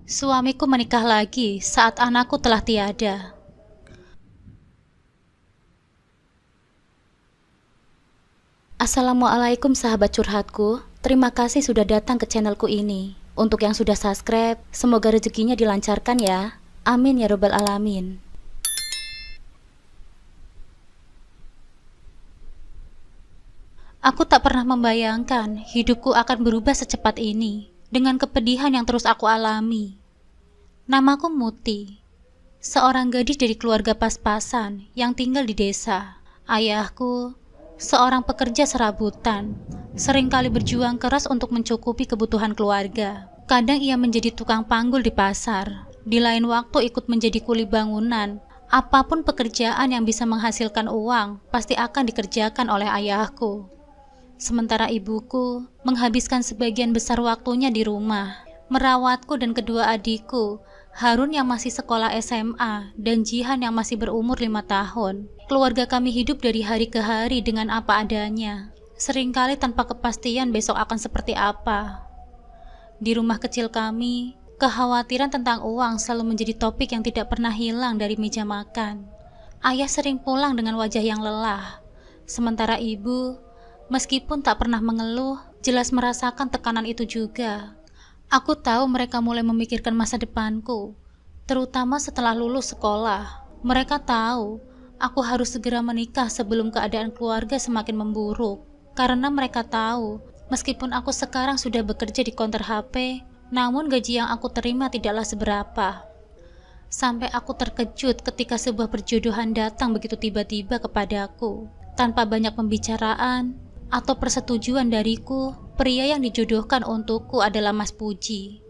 Suamiku menikah lagi saat anakku telah tiada. Assalamualaikum sahabat curhatku. Terima kasih sudah datang ke channelku ini. Untuk yang sudah subscribe, semoga rezekinya dilancarkan ya. Amin ya robbal alamin. Aku tak pernah membayangkan hidupku akan berubah secepat ini, dengan kepedihan yang terus aku alami. Namaku Muti, seorang gadis dari keluarga pas-pasan yang tinggal di desa. Ayahku seorang pekerja serabutan, seringkali berjuang keras untuk mencukupi kebutuhan keluarga. Kadang ia menjadi tukang panggul di pasar, di lain waktu ikut menjadi kuli bangunan. Apapun pekerjaan yang bisa menghasilkan uang, pasti akan dikerjakan oleh ayahku. Sementara ibuku menghabiskan sebagian besar waktunya di rumah, merawatku dan kedua adikku, Harun yang masih sekolah SMA dan Jihan yang masih berumur 5 tahun. Keluarga kami hidup dari hari ke hari dengan apa adanya, seringkali tanpa kepastian besok akan seperti apa. Di rumah kecil kami, kekhawatiran tentang uang selalu menjadi topik yang tidak pernah hilang dari meja makan. Ayah sering pulang dengan wajah yang lelah, sementara ibu, meskipun tak pernah mengeluh, jelas merasakan tekanan itu juga. Aku tahu mereka mulai memikirkan masa depanku, terutama setelah lulus sekolah. Mereka tahu aku harus segera menikah sebelum keadaan keluarga semakin memburuk. Karena mereka tahu, meskipun aku sekarang sudah bekerja di konter HP, namun gaji yang aku terima tidaklah seberapa. Sampai aku terkejut ketika sebuah perjodohan datang begitu tiba-tiba kepadaku, tanpa banyak pembicaraan atau persetujuan dariku. Pria yang dijodohkan untukku adalah Mas Puji,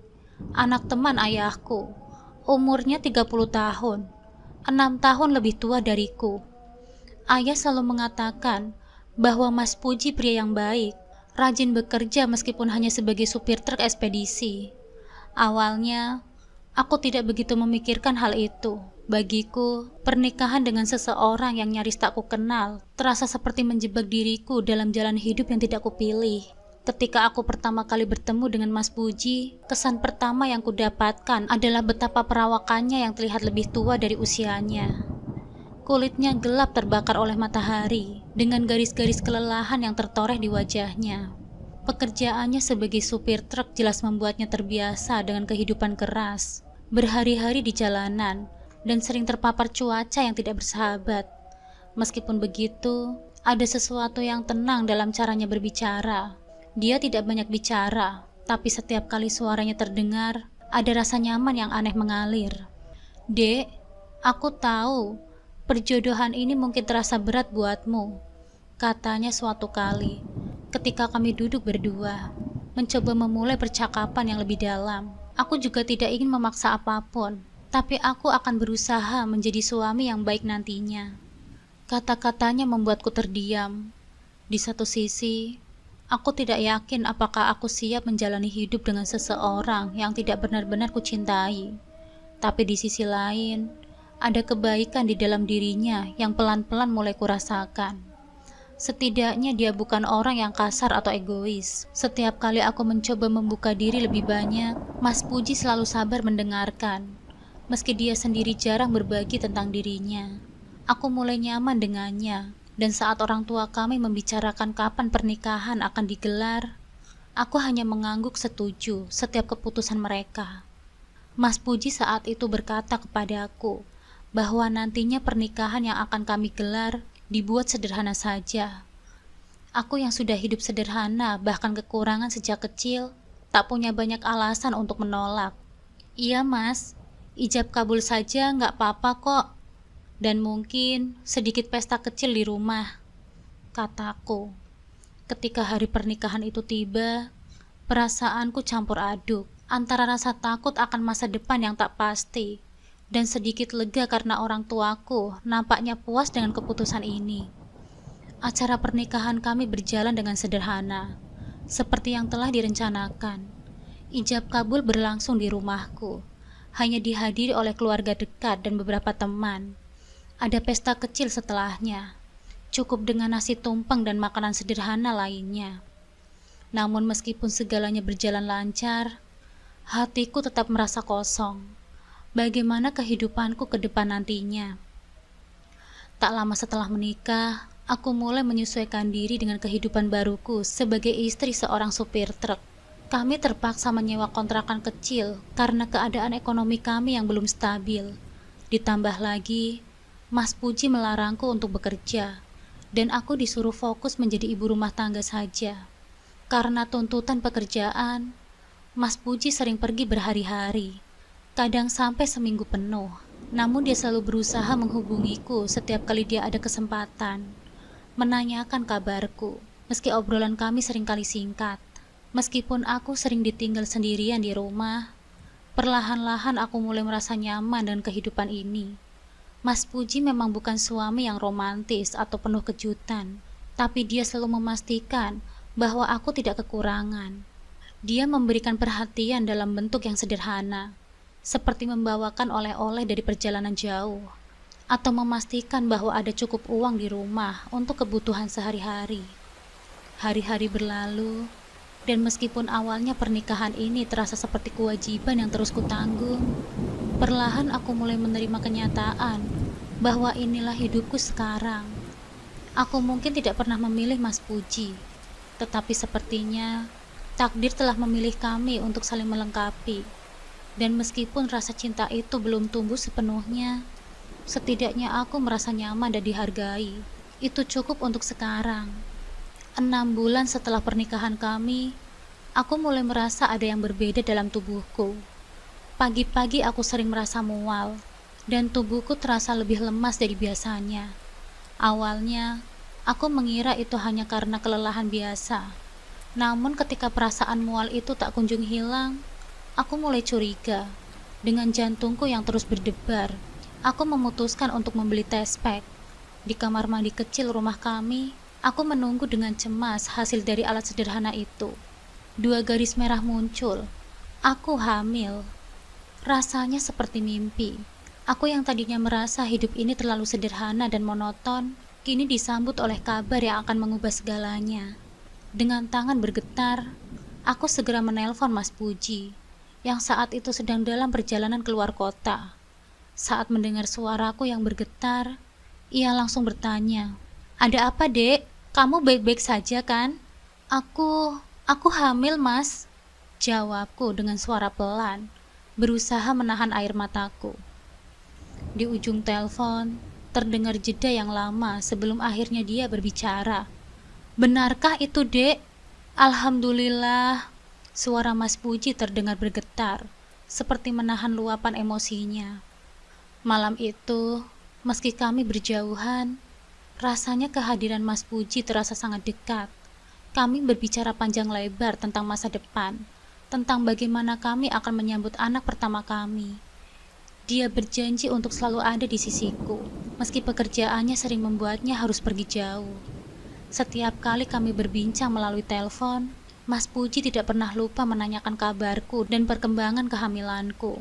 anak teman ayahku. Umurnya 30 tahun, 6 tahun lebih tua dariku. Ayah selalu mengatakan bahwa Mas Puji pria yang baik, rajin bekerja meskipun hanya sebagai supir truk ekspedisi. Awalnya, aku tidak begitu memikirkan hal itu. Bagiku, pernikahan dengan seseorang yang nyaris tak kukenal terasa seperti menjebak diriku dalam jalan hidup yang tidak kupilih. Ketika aku pertama kali bertemu dengan Mas Puji, kesan pertama yang kudapatkan adalah betapa perawakannya yang terlihat lebih tua dari usianya. Kulitnya gelap terbakar oleh matahari, dengan garis-garis kelelahan yang tertoreh di wajahnya. Pekerjaannya sebagai supir truk jelas membuatnya terbiasa dengan kehidupan keras, berhari-hari di jalanan, dan sering terpapar cuaca yang tidak bersahabat. Meskipun begitu, ada sesuatu yang tenang dalam caranya berbicara. Dia tidak banyak bicara, tapi setiap kali suaranya terdengar, ada rasa nyaman yang aneh mengalir. "Dek, aku tahu, perjodohan ini mungkin terasa berat buatmu," katanya suatu kali, ketika kami duduk berdua, mencoba memulai percakapan yang lebih dalam. Aku juga tidak ingin memaksa apapun, tapi aku akan berusaha menjadi suami yang baik nantinya. Kata-katanya membuatku terdiam. Di satu sisi, aku tidak yakin apakah aku siap menjalani hidup dengan seseorang yang tidak benar-benar kucintai. Tapi di sisi lain, ada kebaikan di dalam dirinya yang pelan-pelan mulai kurasakan. Setidaknya dia bukan orang yang kasar atau egois. Setiap kali aku mencoba membuka diri lebih banyak, Mas Puji selalu sabar mendengarkan. Meski dia sendiri jarang berbagi tentang dirinya, aku mulai nyaman dengannya. Dan saat orang tua kami membicarakan kapan pernikahan akan digelar, aku hanya mengangguk setuju setiap keputusan mereka. Mas Puji saat itu berkata kepadaku bahwa nantinya pernikahan yang akan kami gelar dibuat sederhana saja. Aku yang sudah hidup sederhana, bahkan kekurangan sejak kecil, tak punya banyak alasan untuk menolak. "Iya mas, ijab kabul saja nggak apa-apa kok. Dan mungkin sedikit pesta kecil di rumah," kataku. Ketika hari pernikahan itu tiba, perasaanku campur aduk antara rasa takut akan masa depan yang tak pasti dan sedikit lega karena orang tuaku nampaknya puas dengan keputusan ini. Acara pernikahan kami berjalan dengan sederhana, seperti yang telah direncanakan. Ijab kabul berlangsung di rumahku, hanya dihadiri oleh keluarga dekat dan beberapa teman. Ada pesta kecil setelahnya, cukup dengan nasi tumpeng dan makanan sederhana lainnya. Namun meskipun segalanya berjalan lancar, Hatiku tetap merasa kosong. Bagaimana kehidupanku ke depan nantinya? Tak lama setelah menikah, aku mulai menyesuaikan diri dengan kehidupan baruku sebagai istri seorang supir truk. Kami terpaksa menyewa kontrakan kecil karena keadaan ekonomi kami yang belum stabil. Ditambah lagi, Mas Puji melarangku untuk bekerja, dan aku disuruh fokus menjadi ibu rumah tangga saja. Karena tuntutan pekerjaan, Mas Puji sering pergi berhari-hari, kadang sampai seminggu penuh. Namun dia selalu berusaha menghubungiku setiap kali dia ada kesempatan, menanyakan kabarku, meski obrolan kami seringkali singkat. Meskipun aku sering ditinggal sendirian di rumah, perlahan-lahan aku mulai merasa nyaman dengan kehidupan ini. Mas Puji memang bukan suami yang romantis atau penuh kejutan, tapi dia selalu memastikan bahwa aku tidak kekurangan. Dia memberikan perhatian dalam bentuk yang sederhana, seperti membawakan oleh-oleh dari perjalanan jauh, atau memastikan bahwa ada cukup uang di rumah untuk kebutuhan sehari-hari. Hari-hari berlalu, dan meskipun awalnya pernikahan ini terasa seperti kewajiban yang terus kutanggung, perlahan aku mulai menerima kenyataan bahwa inilah hidupku sekarang. Aku mungkin tidak pernah memilih Mas Puji, tetapi sepertinya takdir telah memilih kami untuk saling melengkapi. Dan meskipun rasa cinta itu belum tumbuh sepenuhnya, setidaknya aku merasa nyaman dan dihargai. Itu cukup untuk sekarang. 6 bulan setelah pernikahan kami, aku mulai merasa ada yang berbeda dalam tubuhku. Pagi-pagi aku sering merasa mual, dan tubuhku terasa lebih lemas dari biasanya. Awalnya, aku mengira itu hanya karena kelelahan biasa. Namun ketika perasaan mual itu tak kunjung hilang, aku mulai curiga. Dengan jantungku yang terus berdebar, aku memutuskan untuk membeli test pack. Di kamar mandi kecil rumah kami, aku menunggu dengan cemas hasil dari alat sederhana itu. 2 garis merah muncul. Aku hamil. Rasanya seperti mimpi. Aku yang tadinya merasa hidup ini terlalu sederhana dan monoton, kini disambut oleh kabar yang akan mengubah segalanya. Dengan tangan bergetar, aku segera menelpon Mas Puji, yang saat itu sedang dalam perjalanan keluar kota. Saat mendengar suaraku yang bergetar, ia langsung bertanya, "Ada apa, Dek? Kamu baik-baik saja kan?" Aku hamil, Mas," jawabku dengan suara pelan, berusaha menahan air mataku. Di ujung telepon, terdengar jeda yang lama sebelum akhirnya dia berbicara. "Benarkah itu, Dek?" "Alhamdulillah." Suara Mas Puji terdengar bergetar, seperti menahan luapan emosinya. Malam itu, meski kami berjauhan, rasanya kehadiran Mas Puji terasa sangat dekat. Kami berbicara panjang lebar tentang masa depan, tentang bagaimana kami akan menyambut anak pertama kami. Dia berjanji untuk selalu ada di sisiku, meski pekerjaannya sering membuatnya harus pergi jauh. Setiap kali kami berbincang melalui telepon, Mas Puji tidak pernah lupa menanyakan kabarku dan perkembangan kehamilanku.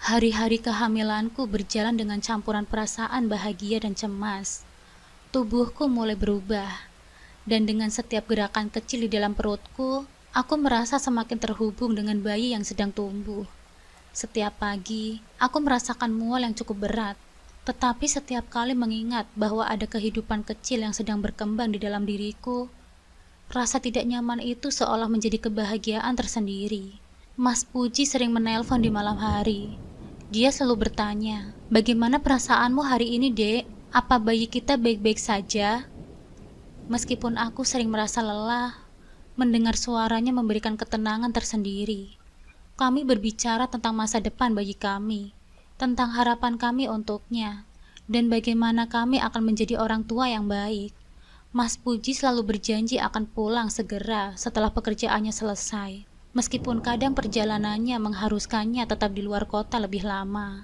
Hari-hari kehamilanku berjalan dengan campuran perasaan bahagia dan cemas. Tubuhku mulai berubah, dan dengan setiap gerakan kecil di dalam perutku, aku merasa semakin terhubung dengan bayi yang sedang tumbuh. Setiap pagi, aku merasakan mual yang cukup berat, tetapi setiap kali mengingat bahwa ada kehidupan kecil yang sedang berkembang di dalam diriku, rasa tidak nyaman itu seolah menjadi kebahagiaan tersendiri. Mas Puji sering menelpon di malam hari. Dia selalu bertanya, "Bagaimana perasaanmu hari ini, Dek? Apa bayi kita baik-baik saja?" Meskipun aku sering merasa lelah, mendengar suaranya memberikan ketenangan tersendiri. Kami berbicara tentang masa depan bayi kami, tentang harapan kami untuknya, dan bagaimana kami akan menjadi orang tua yang baik. Mas Puji selalu berjanji akan pulang segera setelah pekerjaannya selesai, meskipun kadang perjalanannya mengharuskannya tetap di luar kota lebih lama.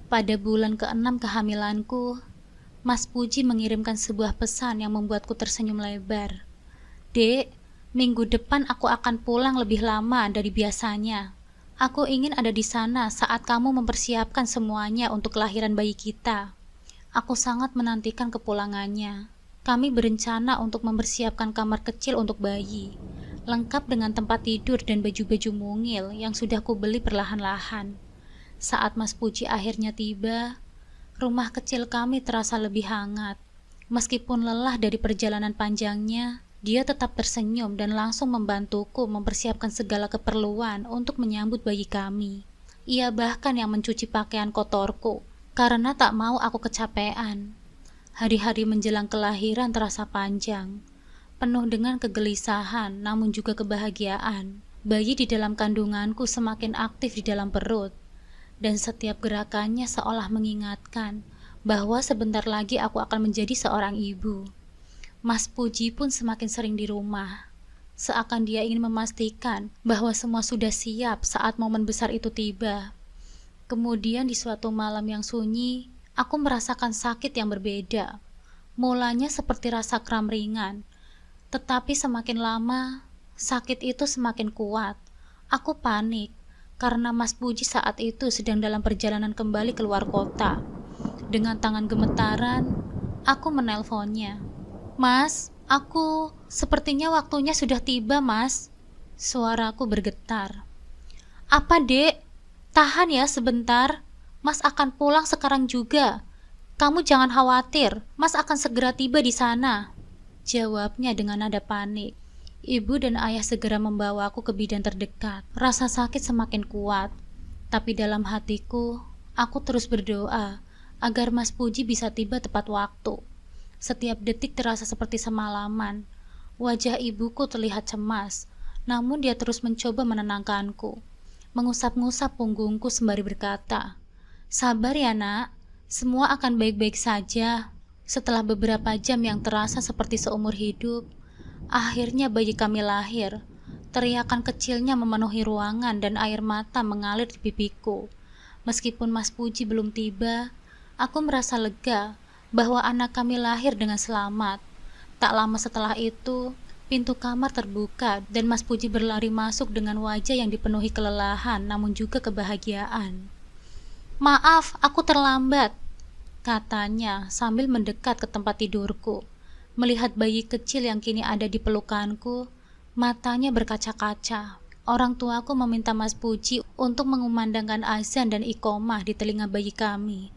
Pada bulan ke-6 kehamilanku, Mas Puji mengirimkan sebuah pesan yang membuatku tersenyum lebar. "Dek, minggu depan aku akan pulang lebih lama dari biasanya. Aku ingin ada di sana saat kamu mempersiapkan semuanya untuk kelahiran bayi kita. Aku sangat menantikan kepulangannya. Kami berencana untuk mempersiapkan kamar kecil untuk bayi, lengkap dengan tempat tidur dan baju-baju mungil yang sudah kubeli perlahan-lahan. Saat Mas Puji akhirnya tiba, rumah kecil kami terasa lebih hangat. Meskipun lelah dari perjalanan panjangnya, dia tetap tersenyum dan langsung membantuku mempersiapkan segala keperluan untuk menyambut bayi kami. Ia bahkan yang mencuci pakaian kotorku, karena tak mau aku kecapean. Hari-hari menjelang kelahiran terasa panjang, penuh dengan kegelisahan namun juga kebahagiaan. Bayi di dalam kandunganku semakin aktif di dalam perut, dan setiap gerakannya seolah mengingatkan bahwa sebentar lagi aku akan menjadi seorang ibu. Mas Puji pun semakin sering di rumah, seakan dia ingin memastikan bahwa semua sudah siap saat momen besar itu tiba. Kemudian di suatu malam yang sunyi, aku merasakan sakit yang berbeda. Mulanya seperti rasa kram ringan, tetapi semakin lama, sakit itu semakin kuat. Aku panik, karena Mas Puji saat itu sedang dalam perjalanan kembali keluar kota. Dengan tangan gemetaran, aku menelponnya. "Mas, sepertinya waktunya sudah tiba, Mas." Suaraku bergetar. "Apa, Dek? Tahan ya sebentar. Mas akan pulang sekarang juga. Kamu jangan khawatir, Mas akan segera tiba di sana," jawabnya dengan nada panik. Ibu dan ayah segera membawaku ke bidan terdekat. Rasa sakit semakin kuat, tapi dalam hatiku, aku terus berdoa agar Mas Puji bisa tiba tepat waktu. Setiap detik terasa seperti semalaman. Wajah ibuku terlihat cemas, namun dia terus mencoba menenangkanku. Mengusap-ngusap punggungku sembari berkata, "Sabar ya nak, semua akan baik-baik saja." Setelah beberapa jam yang terasa seperti seumur hidup, akhirnya bayi kami lahir. Teriakan kecilnya memenuhi ruangan dan air mata mengalir di pipiku. Meskipun Mas Puji belum tiba, aku merasa lega bahwa anak kami lahir dengan selamat. Tak lama setelah itu, pintu kamar terbuka dan Mas Puji berlari masuk dengan wajah yang dipenuhi kelelahan namun juga kebahagiaan. "Maaf, aku terlambat," katanya sambil mendekat ke tempat tidurku. Melihat bayi kecil yang kini ada di pelukanku, matanya berkaca-kaca. Orang tuaku meminta Mas Puji untuk mengumandangkan azan dan iqomah di telinga bayi kami.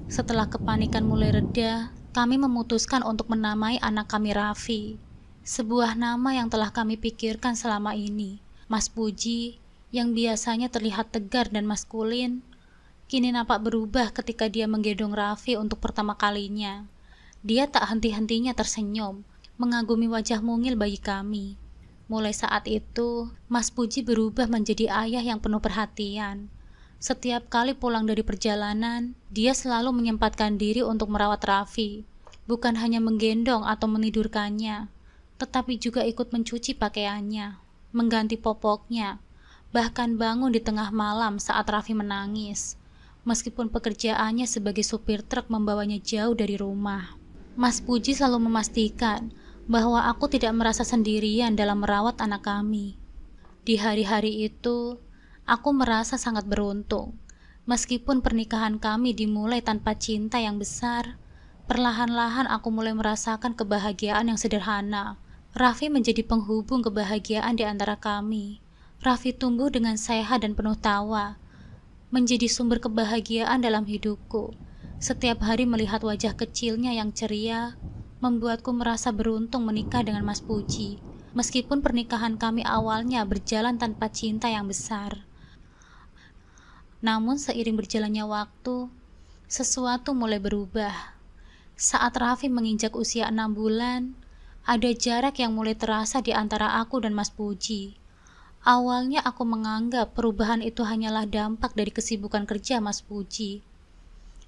Setelah kepanikan mulai reda, kami memutuskan untuk menamai anak kami Raffi. Sebuah nama yang telah kami pikirkan selama ini. Mas Puji, yang biasanya terlihat tegar dan maskulin, kini nampak berubah ketika dia menggendong Raffi untuk pertama kalinya. Dia tak henti-hentinya tersenyum, mengagumi wajah mungil bayi kami. Mulai saat itu, Mas Puji berubah menjadi ayah yang penuh perhatian. Setiap kali pulang dari perjalanan, dia selalu menyempatkan diri untuk merawat Raffi. Bukan hanya menggendong atau menidurkannya, tetapi juga ikut mencuci pakaiannya, mengganti popoknya, bahkan bangun di tengah malam saat Raffi menangis. Meskipun pekerjaannya sebagai supir truk membawanya jauh dari rumah, Mas Puji selalu memastikan bahwa aku tidak merasa sendirian dalam merawat anak kami. Di hari-hari itu, aku merasa sangat beruntung. Meskipun pernikahan kami dimulai tanpa cinta yang besar, perlahan-lahan aku mulai merasakan kebahagiaan yang sederhana. Raffi menjadi penghubung kebahagiaan di antara kami. Raffi tumbuh dengan sehat dan penuh tawa, menjadi sumber kebahagiaan dalam hidupku. Setiap hari melihat wajah kecilnya yang ceria, membuatku merasa beruntung menikah dengan Mas Puji. Meskipun pernikahan kami awalnya berjalan tanpa cinta yang besar. Namun seiring berjalannya waktu, sesuatu mulai berubah. Saat Raffi menginjak usia 6 bulan, ada jarak yang mulai terasa di antara aku dan Mas Puji. Awalnya aku menganggap perubahan itu hanyalah dampak dari kesibukan kerja Mas Puji.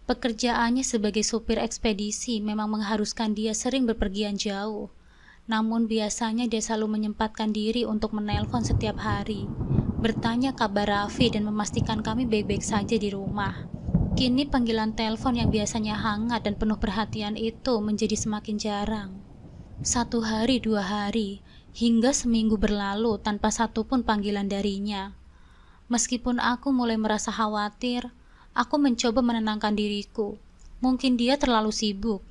Pekerjaannya sebagai supir ekspedisi memang mengharuskan dia sering bepergian jauh. Namun biasanya dia selalu menyempatkan diri untuk menelpon setiap hari, bertanya kabar Raffi dan memastikan kami baik-baik saja di rumah. Kini panggilan telepon yang biasanya hangat dan penuh perhatian itu menjadi semakin jarang. 1 hari, 2 hari, hingga seminggu berlalu tanpa satupun panggilan darinya. Meskipun aku mulai merasa khawatir, aku mencoba menenangkan diriku. Mungkin dia terlalu sibuk,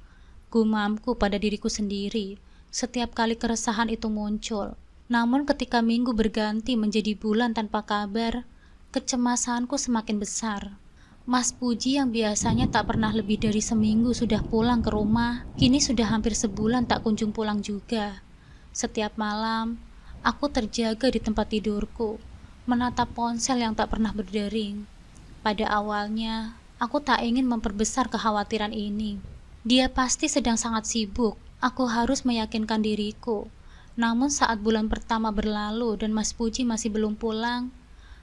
gumamku pada diriku sendiri. Setiap kali keresahan itu muncul, Namun ketika minggu berganti menjadi bulan tanpa kabar, kecemasanku semakin besar. Mas Puji yang biasanya tak pernah lebih dari seminggu sudah pulang ke rumah, kini sudah hampir sebulan tak kunjung pulang juga. Setiap malam, aku terjaga di tempat tidurku, menatap ponsel yang tak pernah berdering. Pada awalnya, aku tak ingin memperbesar kekhawatiran ini. Dia pasti sedang sangat sibuk, aku harus meyakinkan diriku. Namun saat bulan pertama berlalu dan Mas Puji masih belum pulang,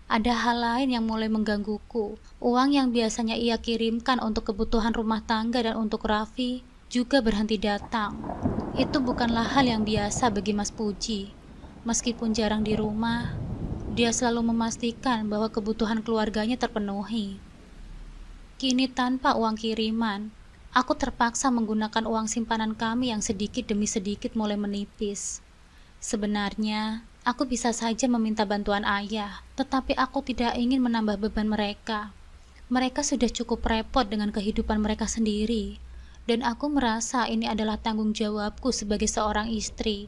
ada hal lain yang mulai menggangguku. Uang yang biasanya ia kirimkan untuk kebutuhan rumah tangga dan untuk Raffi juga berhenti datang. Itu bukanlah hal yang biasa bagi Mas Puji. Meskipun jarang di rumah, dia selalu memastikan bahwa kebutuhan keluarganya terpenuhi. Kini tanpa uang kiriman, aku terpaksa menggunakan uang simpanan kami yang sedikit demi sedikit mulai menipis. Sebenarnya, aku bisa saja meminta bantuan ayah, tetapi aku tidak ingin menambah beban mereka. Mereka sudah cukup repot dengan kehidupan mereka sendiri, dan aku merasa ini adalah tanggung jawabku sebagai seorang istri.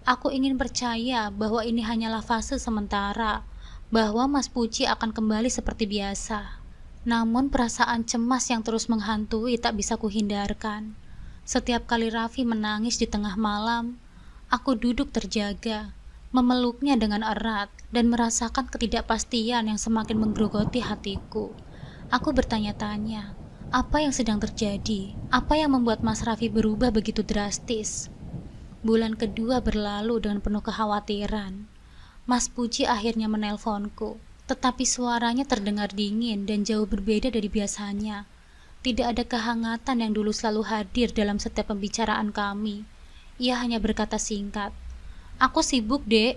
Aku ingin percaya bahwa ini hanyalah fase sementara, bahwa Mas Puji akan kembali seperti biasa. Namun perasaan cemas yang terus menghantui tak bisa kuhindarkan. Setiap kali Raffi menangis di tengah malam, aku duduk terjaga, memeluknya dengan erat dan merasakan ketidakpastian yang semakin menggerogoti hatiku. Aku bertanya-tanya, apa yang sedang terjadi? Apa yang membuat Mas Raffi berubah begitu drastis? Bulan kedua berlalu dengan penuh kekhawatiran. Mas Puji akhirnya menelponku, tetapi suaranya terdengar dingin dan jauh berbeda dari biasanya. Tidak ada kehangatan yang dulu selalu hadir dalam setiap pembicaraan kami. Ia hanya berkata singkat, "Aku sibuk, Dek.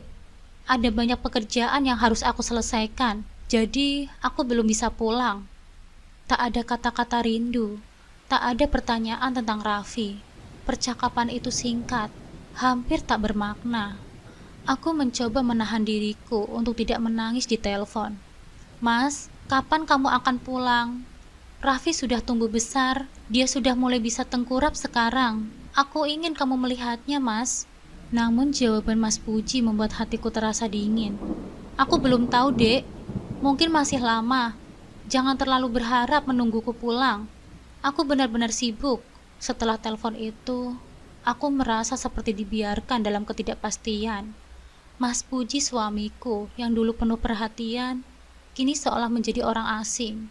Ada banyak pekerjaan yang harus aku selesaikan, jadi aku belum bisa pulang." Tak ada kata-kata rindu, tak ada pertanyaan tentang Raffi. Percakapan itu singkat, hampir tak bermakna. Aku mencoba menahan diriku untuk tidak menangis di telepon. "Mas, kapan kamu akan pulang? Raffi sudah tumbuh besar, dia sudah mulai bisa tengkurap sekarang. Aku ingin kamu melihatnya, Mas." Namun jawaban Mas Puji membuat hatiku terasa dingin. "Aku belum tahu, Dek. Mungkin masih lama. Jangan terlalu berharap menungguku pulang. Aku benar-benar sibuk." Setelah telepon itu, aku merasa seperti dibiarkan dalam ketidakpastian. Mas Puji suamiku yang dulu penuh perhatian, kini seolah menjadi orang asing.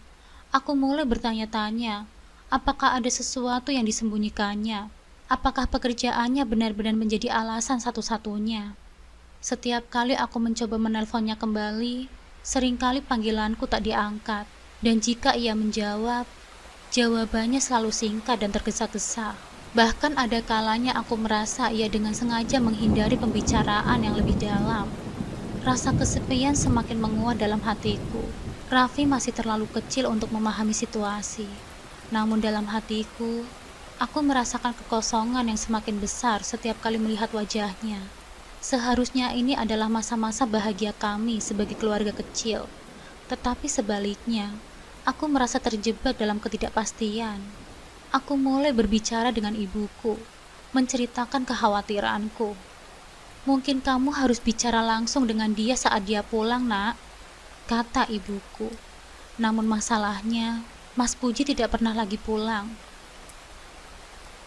Aku mulai bertanya-tanya, apakah ada sesuatu yang disembunyikannya? Apakah pekerjaannya benar-benar menjadi alasan satu-satunya? Setiap kali aku mencoba menelponnya kembali, seringkali panggilanku tak diangkat, dan jika ia menjawab, jawabannya selalu singkat dan tergesa-gesa. Bahkan ada kalanya aku merasa ia dengan sengaja menghindari pembicaraan yang lebih dalam. Rasa kesepian semakin menguat dalam hatiku. Raffi masih terlalu kecil untuk memahami situasi. Namun dalam hatiku, aku merasakan kekosongan yang semakin besar setiap kali melihat wajahnya. Seharusnya ini adalah masa-masa bahagia kami sebagai keluarga kecil. Tetapi sebaliknya, aku merasa terjebak dalam ketidakpastian. Aku mulai berbicara dengan ibuku, menceritakan kekhawatiranku. "Mungkin kamu harus bicara langsung dengan dia saat dia pulang, Nak," kata ibuku. Namun masalahnya, Mas Puji tidak pernah lagi pulang.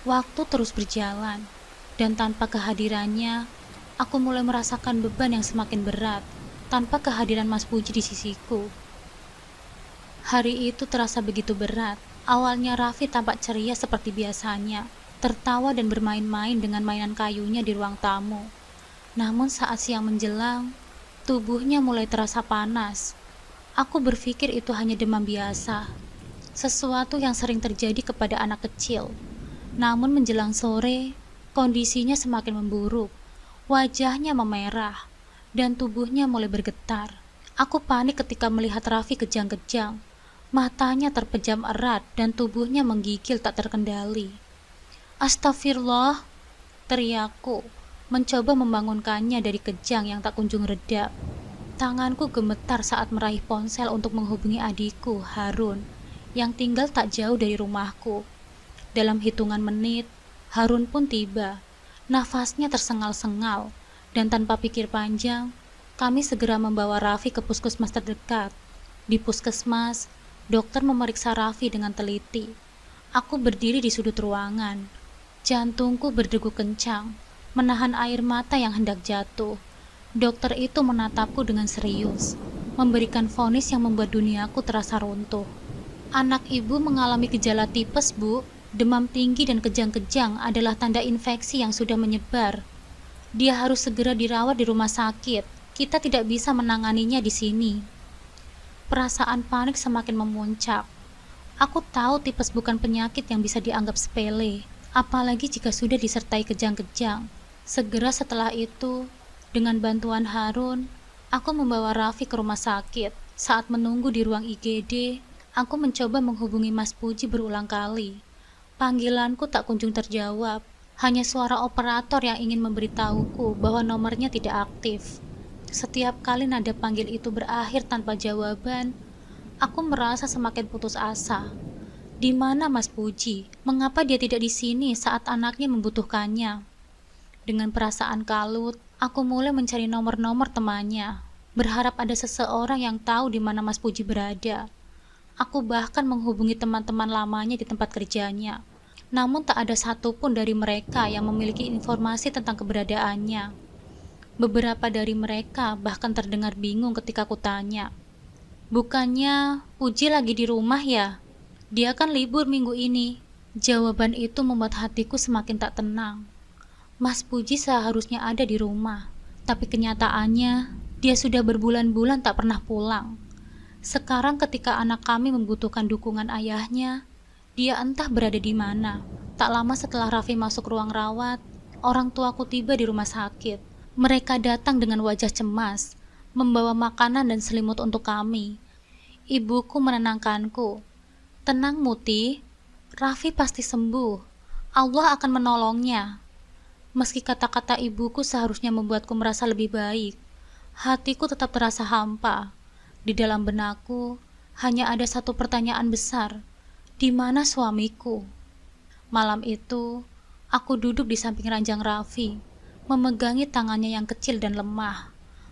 Waktu terus berjalan, dan tanpa kehadirannya, aku mulai merasakan beban yang semakin berat tanpa kehadiran Mas Puji di sisiku. Hari itu terasa begitu berat. Awalnya Raffi tampak ceria seperti biasanya, tertawa dan bermain-main dengan mainan kayunya di ruang tamu. Namun saat siang menjelang, tubuhnya mulai terasa panas. Aku berpikir itu hanya demam biasa, sesuatu yang sering terjadi kepada anak kecil. Namun menjelang sore, kondisinya semakin memburuk. Wajahnya memerah, dan tubuhnya mulai bergetar. Aku panik ketika melihat Raffi kejang-kejang. Matanya terpejam erat dan tubuhnya menggigil tak terkendali. "Astagfirullah," teriakku, mencoba membangunkannya dari kejang yang tak kunjung reda. Tanganku gemetar saat meraih ponsel untuk menghubungi adikku, Harun, yang tinggal tak jauh dari rumahku. Dalam hitungan menit, Harun pun tiba. Nafasnya tersengal-sengal, Dan tanpa pikir panjang, kami segera membawa Raffi ke puskesmas terdekat. Di puskesmas, dokter memeriksa Raffi dengan teliti. Aku berdiri di sudut ruangan. Jantungku berdegup kencang, menahan air mata yang hendak jatuh. Dokter itu menatapku dengan serius, memberikan vonis yang membuat duniaku terasa runtuh. Anak ibu mengalami gejala tipes, Bu. Demam tinggi dan kejang-kejang adalah tanda infeksi yang sudah menyebar. Dia harus segera dirawat di rumah sakit. Kita tidak bisa menanganinya di sini. Perasaan panik semakin memuncak. Aku tahu tipes bukan penyakit yang bisa dianggap sepele, apalagi jika sudah disertai kejang-kejang. Segera setelah itu, dengan bantuan Harun, aku membawa Raffi ke rumah sakit. Saat menunggu di ruang IGD, aku mencoba menghubungi Mas Puji berulang kali. Panggilanku tak kunjung terjawab. Hanya suara operator yang ingin memberitahuku bahwa nomornya tidak aktif. Setiap kali nada panggil itu berakhir tanpa jawaban, aku merasa semakin putus asa. Di mana Mas Puji? Mengapa dia tidak di sini saat anaknya membutuhkannya? Dengan perasaan kalut, aku mulai mencari nomor-nomor temannya, berharap ada seseorang yang tahu di mana Mas Puji berada. Aku bahkan menghubungi teman-teman lamanya di tempat kerjanya. Namun tak ada satupun dari mereka yang memiliki informasi tentang keberadaannya. Beberapa dari mereka bahkan terdengar bingung ketika kutanya, "Bukannya Puji lagi di rumah ya? Dia kan libur minggu ini." Jawaban itu membuat hatiku semakin tak tenang. Mas Puji seharusnya ada di rumah, tapi kenyataannya dia sudah berbulan-bulan tak pernah pulang. Sekarang ketika anak kami membutuhkan dukungan ayahnya, dia entah berada di mana. Tak lama setelah Raffi masuk ruang rawat, orang tuaku tiba di rumah sakit. Mereka datang dengan wajah cemas, membawa makanan dan selimut untuk kami. Ibuku menenangkanku. "Tenang Muti, Raffi pasti sembuh. Allah akan menolongnya." Meski kata-kata ibuku seharusnya membuatku merasa lebih baik, hatiku tetap terasa hampa. Di dalam benakku, hanya ada satu pertanyaan besar. Di mana suamiku? Malam itu, aku duduk di samping ranjang Raffi, memegangi tangannya yang kecil dan lemah.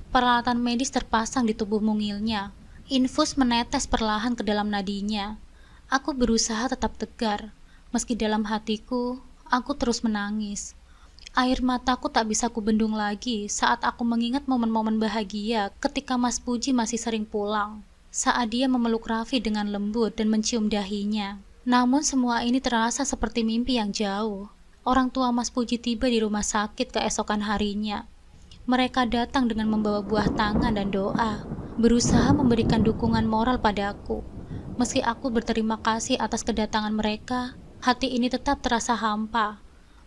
Peralatan medis terpasang di tubuh mungilnya. Infus menetes perlahan ke dalam nadinya. Aku berusaha tetap tegar, meski dalam hatiku, aku terus menangis. Air mataku tak bisa kubendung lagi saat aku mengingat momen-momen bahagia ketika Mas Puji masih sering pulang. Saat dia memeluk Raffi dengan lembut dan mencium dahinya. Namun semua ini terasa seperti mimpi yang jauh. Orang tua Mas Puji tiba di rumah sakit keesokan harinya. Mereka datang dengan membawa buah tangan dan doa, berusaha memberikan dukungan moral padaku. Meski aku berterima kasih atas kedatangan mereka, hati ini tetap terasa hampa.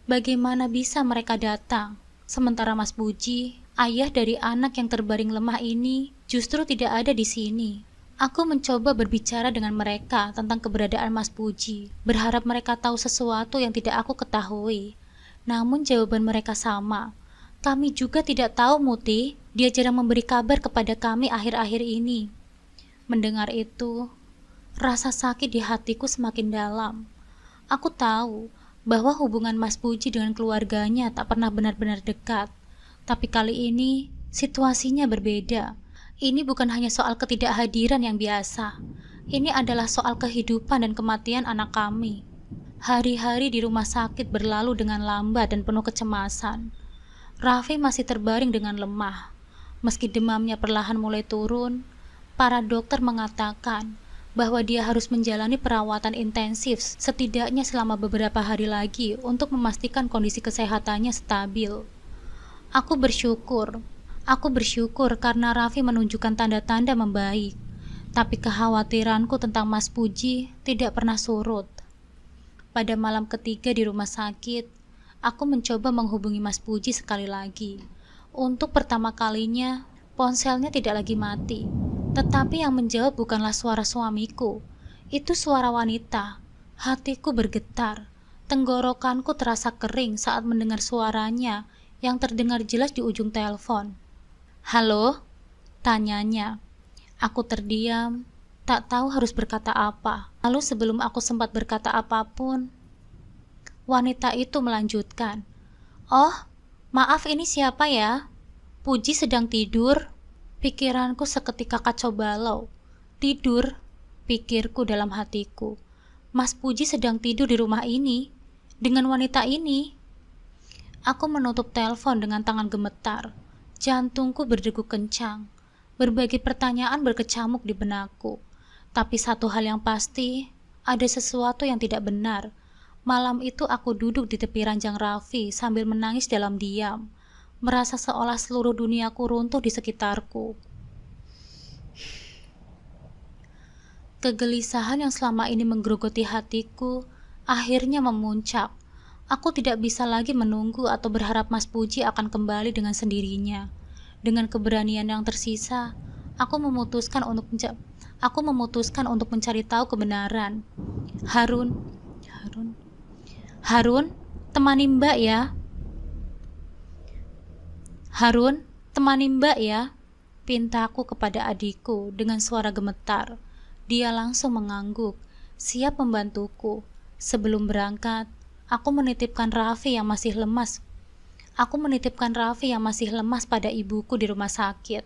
Bagaimana bisa mereka datang, sementara Mas Puji, ayah dari anak yang terbaring lemah ini, justru tidak ada di sini. Aku mencoba berbicara dengan mereka tentang keberadaan Mas Puji, berharap mereka tahu sesuatu yang tidak aku ketahui. Namun jawaban mereka sama. "Kami juga tidak tahu, Muti. Dia jarang memberi kabar kepada kami akhir-akhir ini." Mendengar itu, rasa sakit di hatiku semakin dalam. Aku tahu bahwa hubungan Mas Puji dengan keluarganya tak pernah benar-benar dekat. Tapi kali ini, situasinya berbeda. Ini bukan hanya soal ketidakhadiran yang biasa. Ini adalah soal kehidupan dan kematian anak kami. Hari-hari di rumah sakit berlalu dengan lambat dan penuh kecemasan. Raffi masih terbaring dengan lemah. Meski demamnya perlahan mulai turun, para dokter mengatakan bahwa dia harus menjalani perawatan intensif setidaknya selama beberapa hari lagi untuk memastikan kondisi kesehatannya stabil. Aku bersyukur karena Raffi menunjukkan tanda-tanda membaik, tapi kekhawatiranku tentang Mas Puji tidak pernah surut. Pada malam ketiga di rumah sakit, aku mencoba menghubungi Mas Puji sekali lagi. Untuk pertama kalinya, ponselnya tidak lagi mati, tetapi yang menjawab bukanlah suara suamiku. Itu suara wanita. Hatiku bergetar. Tenggorokanku terasa kering saat mendengar suaranya yang terdengar jelas di ujung telepon. "Halo?" tanyanya. Aku terdiam, tak tahu harus berkata apa. Lalu sebelum aku sempat berkata apapun, wanita itu melanjutkan, "Oh, maaf, ini siapa ya?" Puji sedang tidur? Pikiranku seketika kacau balau. Tidur? Pikirku dalam hatiku. Mas Puji sedang tidur di rumah ini, dengan wanita ini. Aku menutup telepon dengan tangan gemetar. Jantungku berdegup kencang. Berbagai pertanyaan berkecamuk di benakku. Tapi satu hal yang pasti, ada sesuatu yang tidak benar. Malam itu aku duduk di tepi ranjang Raffi sambil menangis dalam diam. Merasa seolah seluruh duniaku runtuh di sekitarku. Kegelisahan yang selama ini menggerogoti hatiku akhirnya memuncak. Aku tidak bisa lagi menunggu atau berharap Mas Puji akan kembali dengan sendirinya. Dengan keberanian yang tersisa, aku memutuskan untuk mencari tahu kebenaran. Harun, temani Mbak ya. Harun, temani Mbak ya, pintaku kepada adikku dengan suara gemetar. Dia langsung mengangguk, siap membantuku. Sebelum berangkat, aku menitipkan Raffi yang masih lemas pada ibuku di rumah sakit.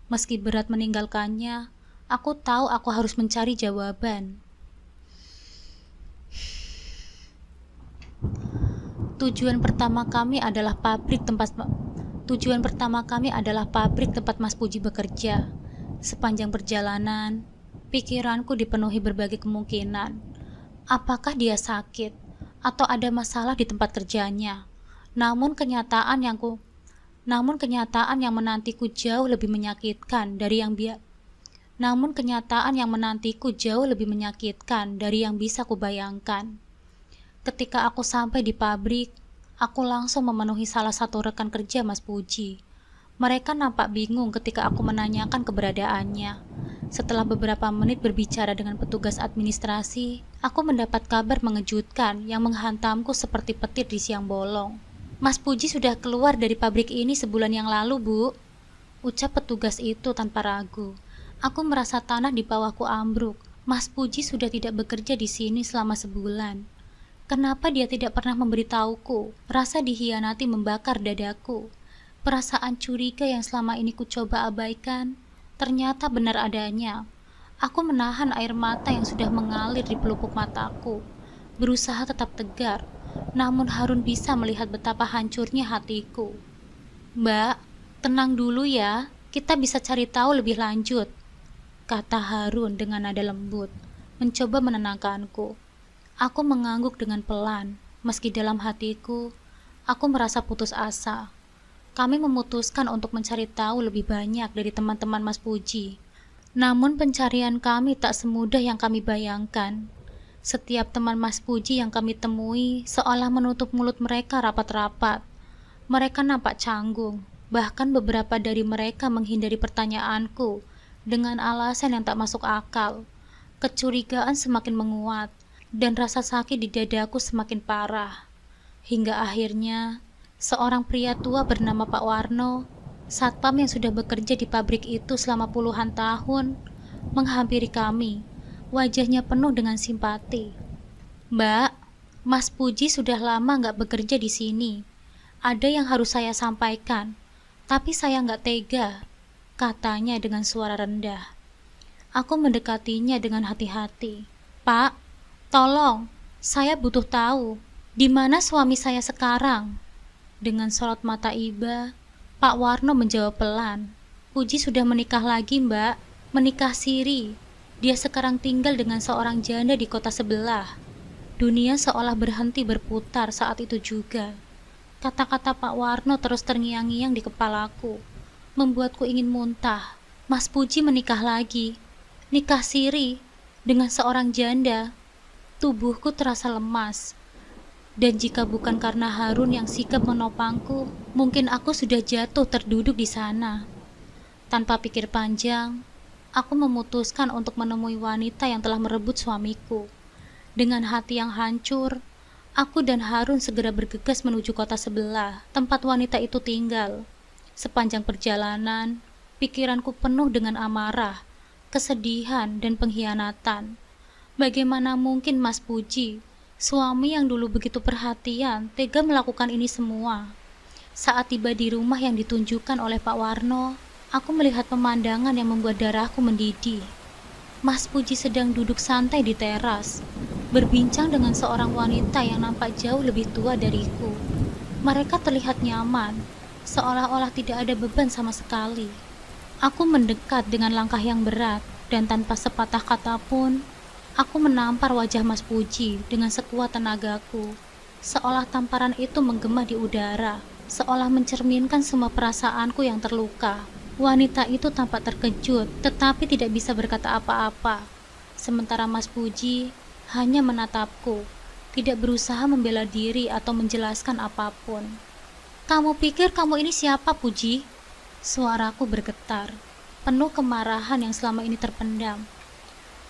Meski berat meninggalkannya, aku tahu aku harus mencari jawaban. Tujuan pertama kami adalah pabrik tempat Mas Puji bekerja. Sepanjang perjalanan, pikiranku dipenuhi berbagai kemungkinan. Apakah dia sakit atau ada masalah di tempat kerjanya? Namun kenyataan yang menantiku jauh lebih menyakitkan dari yang bisa kubayangkan. Ketika aku sampai di pabrik, aku langsung memenuhi salah satu rekan kerja Mas Puji. Mereka nampak bingung ketika aku menanyakan keberadaannya. Setelah beberapa menit berbicara dengan petugas administrasi, aku mendapat kabar mengejutkan yang menghantamku seperti petir di siang bolong. Mas Puji sudah keluar dari pabrik ini sebulan yang lalu, Bu. Ucap petugas itu tanpa ragu. Aku merasa tanah di bawahku ambruk. Mas Puji sudah tidak bekerja di sini selama sebulan. Kenapa dia tidak pernah memberitahuku? Rasa dihianati membakar dadaku. Perasaan curiga yang selama ini ku coba abaikan, ternyata benar adanya. Aku menahan air mata yang sudah mengalir di pelupuk mataku. Berusaha tetap tegar, namun Harun bisa melihat betapa hancurnya hatiku. Mbak, tenang dulu ya, kita bisa cari tahu lebih lanjut, kata Harun dengan nada lembut, mencoba menenangkanku. Aku mengangguk dengan pelan, meski dalam hatiku, aku merasa putus asa. Kami memutuskan untuk mencari tahu lebih banyak dari teman-teman Mas Puji. Namun pencarian kami tak semudah yang kami bayangkan. Setiap teman Mas Puji yang kami temui seolah menutup mulut mereka rapat-rapat. Mereka nampak canggung, bahkan beberapa dari mereka menghindari pertanyaanku dengan alasan yang tak masuk akal. Kecurigaan semakin menguat, dan rasa sakit di dadaku semakin parah. Hingga akhirnya, seorang pria tua bernama Pak Warno, satpam yang sudah bekerja di pabrik itu selama puluhan tahun, menghampiri kami. Wajahnya penuh dengan simpati. Mbak, Mas Puji sudah lama nggak bekerja di sini. Ada yang harus saya sampaikan, tapi saya nggak tega, katanya dengan suara rendah. Aku mendekatinya dengan hati-hati. Pak, tolong, saya butuh tahu, di mana suami saya sekarang? Dengan sorot mata iba, Pak Warno menjawab pelan. Puji sudah menikah lagi, Mbak. Menikah siri. Dia sekarang tinggal dengan seorang janda di kota sebelah. Dunia seolah berhenti berputar saat itu juga. Kata-kata Pak Warno terus terngiang-ngiang di kepalaku, membuatku ingin muntah. Mas Puji menikah lagi. Nikah siri dengan seorang janda. Tubuhku terasa lemas. Dan jika bukan karena Harun yang sigap menopangku, mungkin aku sudah jatuh terduduk di sana. Tanpa pikir panjang, aku memutuskan untuk menemui wanita yang telah merebut suamiku. Dengan hati yang hancur, aku dan Harun segera bergegas menuju kota sebelah, tempat wanita itu tinggal. Sepanjang perjalanan, pikiranku penuh dengan amarah, kesedihan, dan pengkhianatan. Bagaimana mungkin Mas Puji, suami yang dulu begitu perhatian, tega melakukan ini semua? Saat tiba di rumah yang ditunjukkan oleh Pak Warno, aku melihat pemandangan yang membuat darahku mendidih. Mas Puji sedang duduk santai di teras, berbincang dengan seorang wanita yang nampak jauh lebih tua dariku. Mereka terlihat nyaman, seolah-olah tidak ada beban sama sekali. Aku mendekat dengan langkah yang berat, dan tanpa sepatah kata pun, aku menampar wajah Mas Puji dengan sekuat tenagaku. Seolah tamparan itu menggema di udara, seolah mencerminkan semua perasaanku yang terluka. Wanita itu tampak terkejut, tetapi tidak bisa berkata apa-apa. Sementara Mas Puji hanya menatapku, tidak berusaha membela diri atau menjelaskan apapun. "Kamu pikir kamu ini siapa, Puji?" Suaraku bergetar, penuh kemarahan yang selama ini terpendam.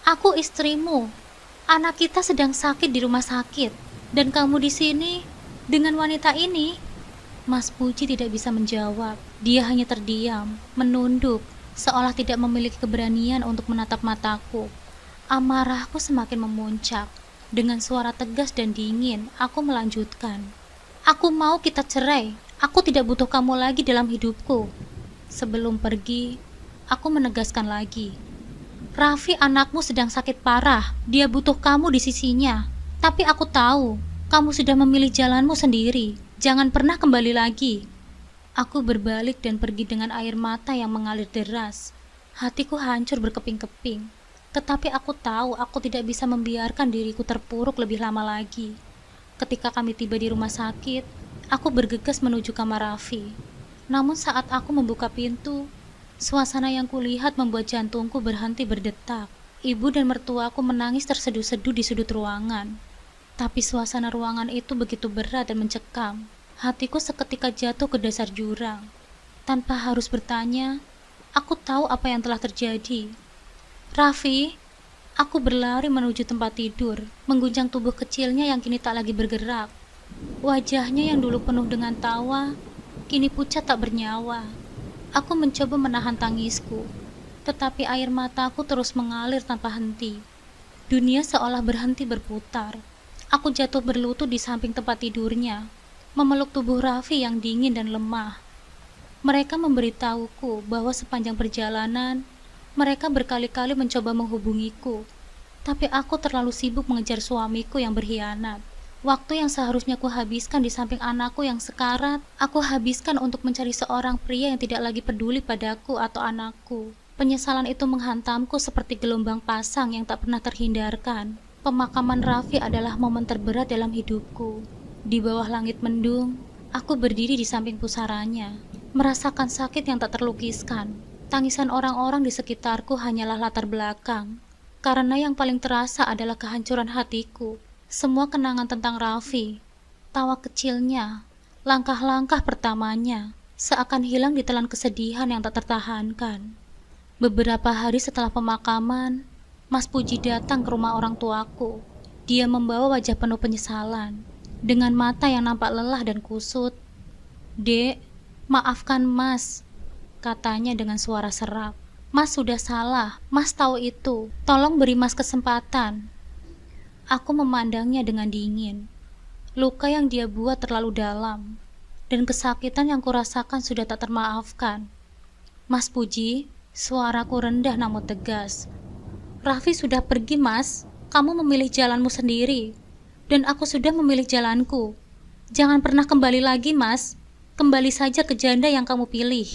"Aku istrimu. Anak kita sedang sakit di rumah sakit, dan kamu di sini dengan wanita ini." Mas Puji tidak bisa menjawab. Dia hanya terdiam, menunduk, seolah tidak memiliki keberanian untuk menatap mataku. Amarahku semakin memuncak. Dengan suara tegas dan dingin, aku melanjutkan. "Aku mau kita cerai. Aku tidak butuh kamu lagi dalam hidupku." Sebelum pergi, aku menegaskan lagi. "Raffi anakmu sedang sakit parah. Dia butuh kamu di sisinya. Tapi aku tahu, kamu sudah memilih jalanmu sendiri. Jangan pernah kembali lagi." Aku berbalik dan pergi dengan air mata yang mengalir deras. Hatiku hancur berkeping-keping. Tetapi aku tahu aku tidak bisa membiarkan diriku terpuruk lebih lama lagi. Ketika kami tiba di rumah sakit, aku bergegas menuju kamar Raffi. Namun saat aku membuka pintu, suasana yang kulihat membuat jantungku berhenti berdetak. Ibu dan mertuaku menangis terseduh-seduh di sudut ruangan. Tapi suasana ruangan itu begitu berat dan mencekam. Hatiku seketika jatuh ke dasar jurang. Tanpa harus bertanya, aku tahu apa yang telah terjadi. "Raffi," aku berlari menuju tempat tidur, mengguncang tubuh kecilnya yang kini tak lagi bergerak. Wajahnya yang dulu penuh dengan tawa, kini pucat tak bernyawa. Aku mencoba menahan tangisku, tetapi air mataku terus mengalir tanpa henti. Dunia seolah berhenti berputar. Aku jatuh berlutut di samping tempat tidurnya, memeluk tubuh Raffi yang dingin dan lemah. Mereka memberitahuku bahwa sepanjang perjalanan, mereka berkali-kali mencoba menghubungiku, tapi aku terlalu sibuk mengejar suamiku yang berkhianat. Waktu yang seharusnya kuhabiskan di samping anakku yang sekarat, aku habiskan untuk mencari seorang pria yang tidak lagi peduli padaku atau anakku. Penyesalan itu menghantamku seperti gelombang pasang yang tak pernah terhindarkan. Pemakaman Raffi adalah momen terberat dalam hidupku. Di bawah langit mendung, aku berdiri di samping pusaranya, merasakan sakit yang tak terlukiskan. Tangisan orang-orang di sekitarku hanyalah latar belakang, karena yang paling terasa adalah kehancuran hatiku. Semua kenangan tentang Raffi, tawa kecilnya, langkah-langkah pertamanya, seakan hilang ditelan kesedihan yang tak tertahankan. Beberapa hari setelah pemakaman, Mas Puji datang ke rumah orang tuaku. Dia membawa wajah penuh penyesalan, dengan mata yang nampak lelah dan kusut. "Dek, maafkan Mas," katanya dengan suara serak. "Mas sudah salah, Mas tahu itu. Tolong beri Mas kesempatan." Aku memandangnya dengan dingin. Luka yang dia buat terlalu dalam, dan kesakitan yang kurasakan sudah tak termaafkan. "Mas Puji," suaraku rendah namun tegas. "Raffi sudah pergi, Mas. Kamu memilih jalanmu sendiri, dan aku sudah memilih jalanku. Jangan pernah kembali lagi, Mas. Kembali saja ke janda yang kamu pilih."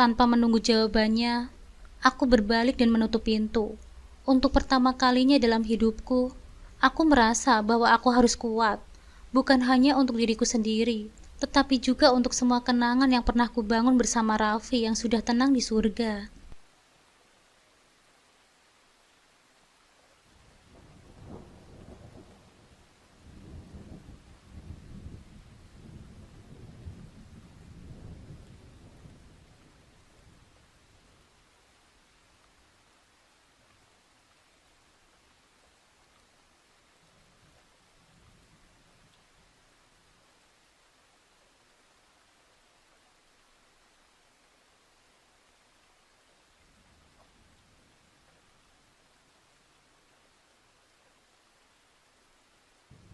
Tanpa menunggu jawabannya, aku berbalik dan menutup pintu. Untuk pertama kalinya dalam hidupku, aku merasa bahwa aku harus kuat, bukan hanya untuk diriku sendiri, tetapi juga untuk semua kenangan yang pernah kubangun bersama Raffi yang sudah tenang di surga.